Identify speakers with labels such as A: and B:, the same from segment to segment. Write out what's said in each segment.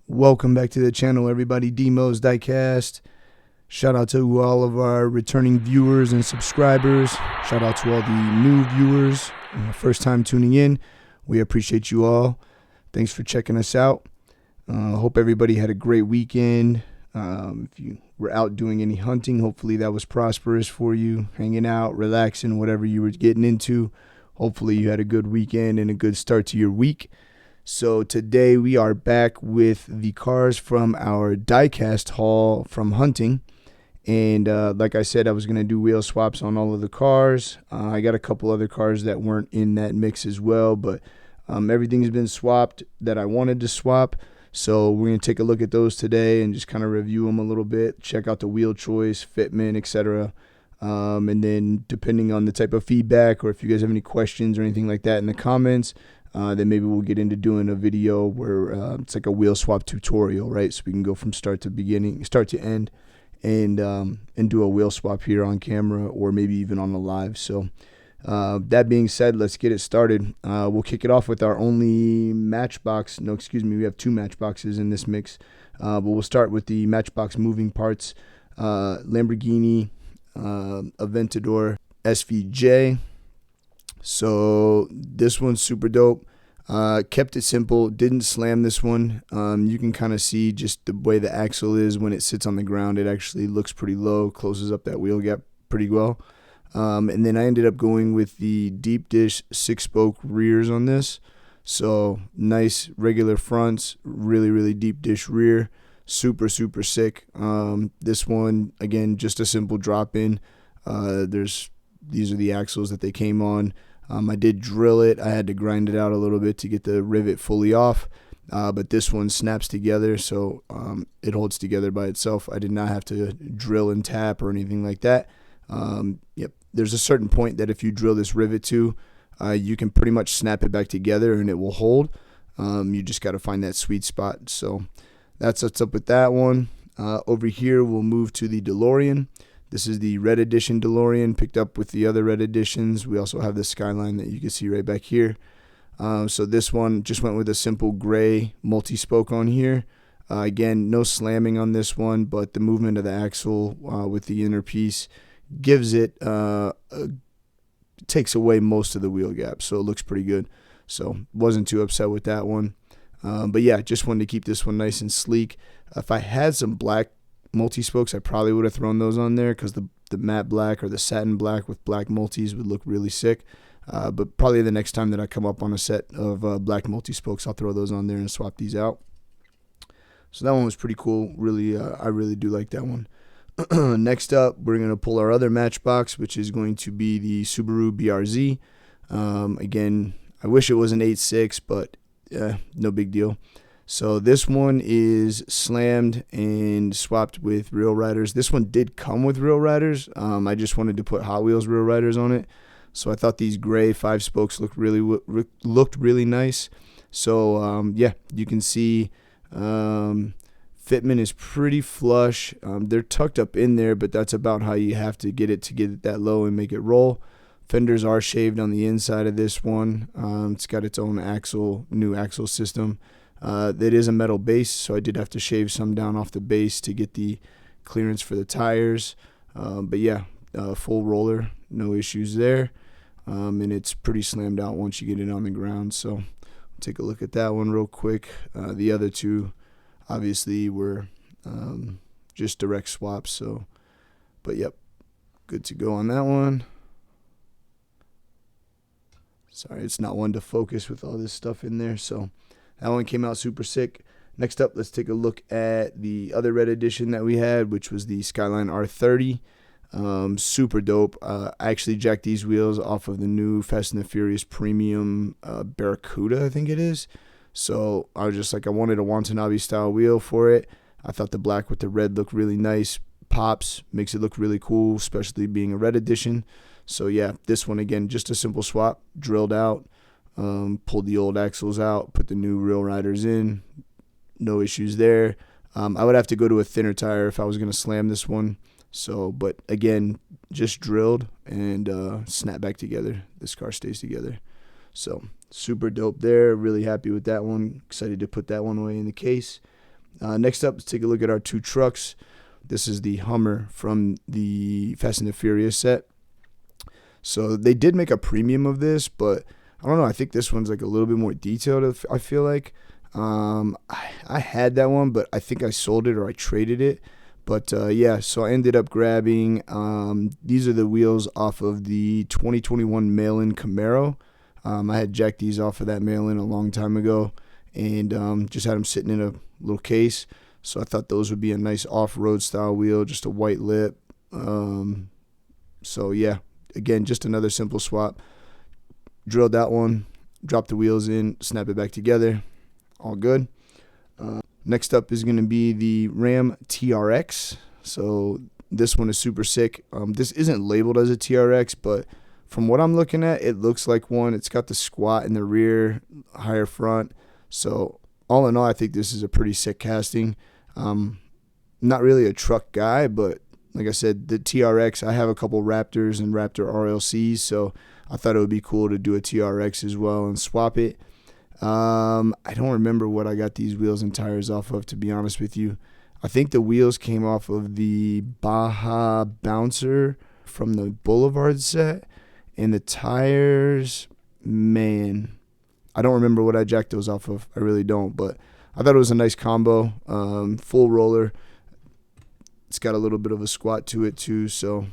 A: Welcome back to the channel, everybody. Demo's Diecast. Shout out to all of our returning viewers and subscribers. Shout out to all the new viewers, first time tuning in. We appreciate you all. Thanks for checking us out. Hope everybody had a great weekend. If you were out doing any hunting, hopefully that was prosperous for you. Hanging out, relaxing, whatever you were getting into. Hopefully you had a good weekend and a good start to your week. So today we are back with the cars from our diecast haul from hunting. And like I said, I was going to do wheel swaps on all of the cars. I got a couple other cars that weren't in that mix as well, but everything's been swapped that I wanted to swap. So we're going to take a look at those today and just kind of review them a little bit, check out the wheel choice, fitment, etc. And then depending on the type of feedback, or if you guys have any questions or anything like that in the comments, then maybe we'll get into doing a video where it's like a wheel swap tutorial, right? So we can go from start to end, and do a wheel swap here on camera, or maybe even on the live. So that being said, let's get it started. We'll kick it off with our only Matchbox. No, excuse me, we have two Matchboxes in this mix. But we'll start with the Matchbox moving parts Lamborghini Aventador SVJ. So this one's super dope. Kept it simple, didn't slam this one. You can kind of see just the way the axle is when it sits on the ground. It actually looks pretty low, closes up that wheel gap pretty well. And then I ended up going with the deep dish 6-spoke rears on this. So nice regular fronts, really deep dish rear. Super sick. This one, again, just a simple drop in. These are the axles that they came on. I did drill it. I had to grind it out a little bit to get the rivet fully off. But this one snaps together, so it holds together by itself. I did not have to drill and tap or anything like that. Yep. There's a certain point that if you drill this rivet to, you can pretty much snap it back together and it will hold. You just got to find that sweet spot. So that's what's up with that one. Over here, we'll move to the DeLorean. This is the red edition DeLorean, picked up with the other red editions. We also have the Skyline that you can see right back here. So this one just went with a simple gray multi-spoke on here. Again, no slamming on this one, but the movement of the axle with the inner piece gives it, takes away most of the wheel gap, so it looks pretty good. So wasn't too upset with that one. But yeah, just wanted to keep this one nice and sleek. If I had some black multi-spokes, I probably would have thrown those on there, because the matte black or the satin black with black multis would look really sick. But probably the next time that I come up on a set of black multi-spokes, I'll throw those on there and swap these out. So that one was pretty cool. Really, I really do like that one. Next up, we're going to pull our other Matchbox, which is going to be the Subaru BRZ. Again, I wish it was an 8.6, but no big deal. So this one is slammed and swapped with Real Riders. This one did come with Real Riders. I just wanted to put Hot Wheels Real Riders on it. So I thought these gray 5 spokes looked really nice. So yeah, you can see fitment is pretty flush. They're tucked up in there, but that's about how you have to get it that low and make it roll. Fenders are shaved on the inside of this one. It's got its own new axle system. That is a metal base, so I did have to shave some down off the base to get the clearance for the tires. But yeah, full roller, no issues there. And it's pretty slammed out once you get it on the ground. So take a look at that one real quick. The other two obviously were just direct swaps. So, but yep, good to go on that one. Sorry, it's not one to focus with all this stuff in there. So that one came out super sick. Next up, let's take a look at the other red edition that we had, which was the Skyline R30. Super dope. I actually jacked these wheels off of the new Fast and the Furious Premium Barracuda, I think it is. So I was just like, I wanted a Watanabe style wheel for it. I thought the black with the red looked really nice. Pops, makes it look really cool, especially being a red edition. So yeah, this one again, just a simple swap, drilled out, pulled the old axles out, put the new Real Riders in, no issues there. I would have to go to a thinner tire if I was going to slam this one. So, but again, just drilled and snap back together. This car stays together. So super dope there. Really happy with that one. Excited to put that one away in the case. Next up, let's take a look at our two trucks. This is the Hummer from the Fast and the Furious set. So they did make a premium of this, but I don't know. I think this one's like a little bit more detailed, I feel like. I had that one, but I think I sold it or I traded it. But yeah, so I ended up grabbing, these are the wheels off of the 2021 mail-in Camaro. I had jacked these off of that mail-in a long time ago and just had them sitting in a little case. So I thought those would be a nice off-road style wheel, just a white lip. So yeah, again, just another simple swap. Drilled that one, dropped the wheels in, snap it back together. All good. Next up is going to be the Ram TRX. So this one is super sick. This isn't labeled as a TRX, but from what I'm looking at, it looks like one. It's got the squat in the rear, higher front. So all in all, I think this is a pretty sick casting. Not really a truck guy, but like I said, the TRX, I have a couple Raptors and Raptor RLCs, so I thought it would be cool to do a TRX as well and swap it. I don't remember what I got these wheels and tires off of, to be honest with you. I think the wheels came off of the Baja Bouncer from the Boulevard set, and the tires, man, I don't remember what I jacked those off of. I really don't, but I thought it was a nice combo. Full roller. It's got a little bit of a squat to it too, so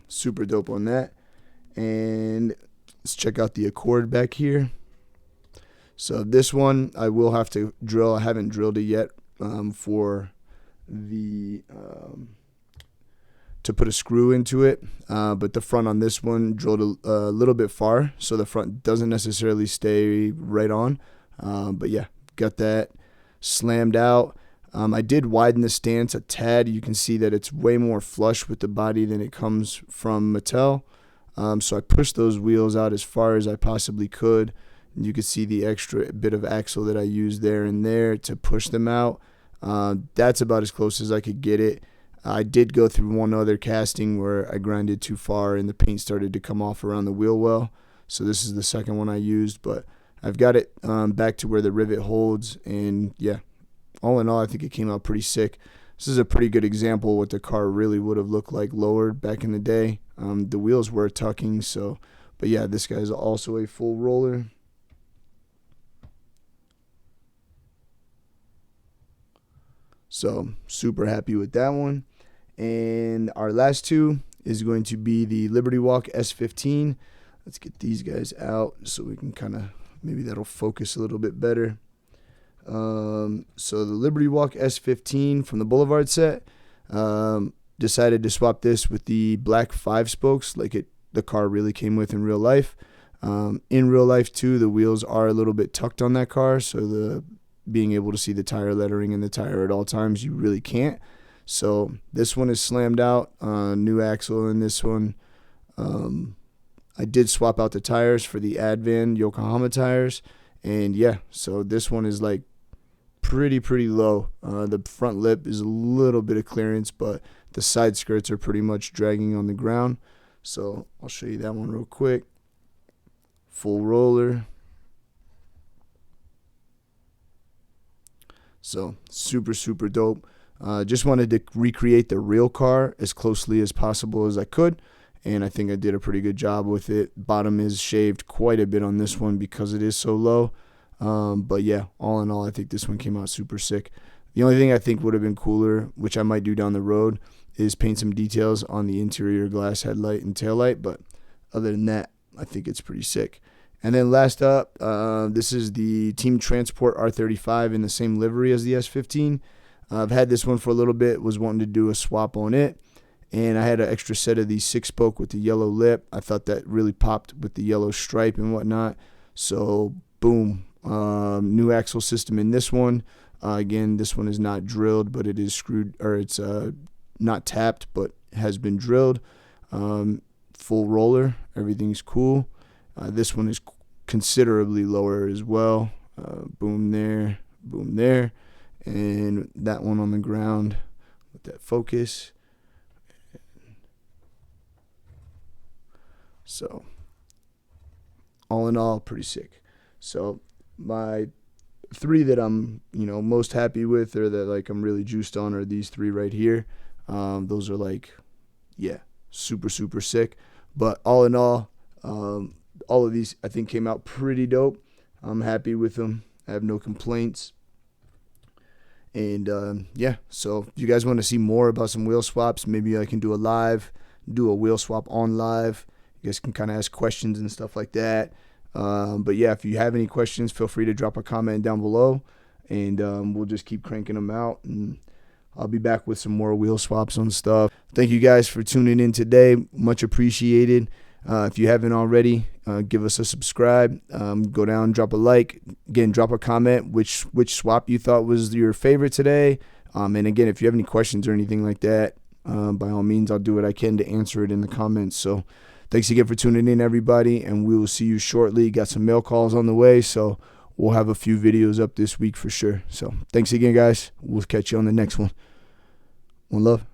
A: super dope on that. And let's check out the Accord back here. So this one I will have to drill. I haven't drilled it yet for the to put a screw into it, but the front on this one drilled a little bit far, so the front doesn't necessarily stay right on. But yeah, got that slammed out. I did widen the stance a tad. You can see that it's way more flush with the body than it comes from Mattel. So I pushed those wheels out as far as I possibly could. You can see the extra bit of axle that I used there and there to push them out. That's about as close as I could get it. I did go through one other casting where I grinded too far and the paint started to come off around the wheel well. So this is the second one I used, but I've got it back to where the rivet holds. And yeah, all in all, I think it came out pretty sick. This is a pretty good example of what the car really would have looked like lowered back in the day. The wheels were tucking, so, but yeah, this guy's also a full roller. So super happy with that one. And our last two is going to be the Liberty Walk S15. Let's get these guys out so we can kind of, maybe that'll focus a little bit better. So the Liberty Walk S15 from the Boulevard set, decided to swap this with the black 5-spokes like the car really came with in real life. In real life too, the wheels are a little bit tucked on that car, so being able to see the tire lettering in the tire at all times, you really can't. So this one is slammed out, new axle in this one. I did swap out the tires for the Advan Yokohama tires, and yeah, so this one is like pretty low. The front lip is a little bit of clearance, but the side skirts are pretty much dragging on the ground. So I'll show you that one real quick. Full roller. So super dope. Just wanted to recreate the real car as closely as possible as I could, and I think I did a pretty good job with it. Bottom is shaved quite a bit on this one because it is so low. But yeah, all in all, I think this one came out super sick. The only thing I think would have been cooler, which I might do down the road, is paint some details on the interior glass headlight and taillight. But other than that, I think it's pretty sick. And then last up, this is the Team Transport R35 in the same livery as the S15. I've had this one for a little bit, was wanting to do a swap on it. And I had an extra set of the 6-spoke with the yellow lip. I thought that really popped with the yellow stripe and whatnot. So boom, new axle system in this one. Again, this one is not drilled, but it is screwed, or it's not tapped, but has been drilled. Full roller, everything's cool. This one is considerably lower as well. Boom there, and that one on the ground. Let that focus. So all in all, pretty sick. So my 3 that I'm most happy with, or that like I'm really juiced on, are these 3 right here. Those are like, yeah, super sick. But all in all of these I think came out pretty dope. I'm happy with them. I have no complaints. And yeah, so if you guys want to see more about some wheel swaps, maybe I can do a wheel swap on live. You guys can kind of ask questions and stuff like that. But yeah, if you have any questions, feel free to drop a comment down below, and we'll just keep cranking them out, and I'll be back with some more wheel swaps on stuff. Thank you guys for tuning in today. Much appreciated. If you haven't already, give us a subscribe. Go down, drop a like. Again, drop a comment which swap you thought was your favorite today. And again, if you have any questions or anything like that, by all means, I'll do what I can to answer it in the comments. So thanks again for tuning in, everybody, and we will see you shortly. Got some mail calls on the way, so we'll have a few videos up this week for sure. So thanks again, guys. We'll catch you on the next one. One love.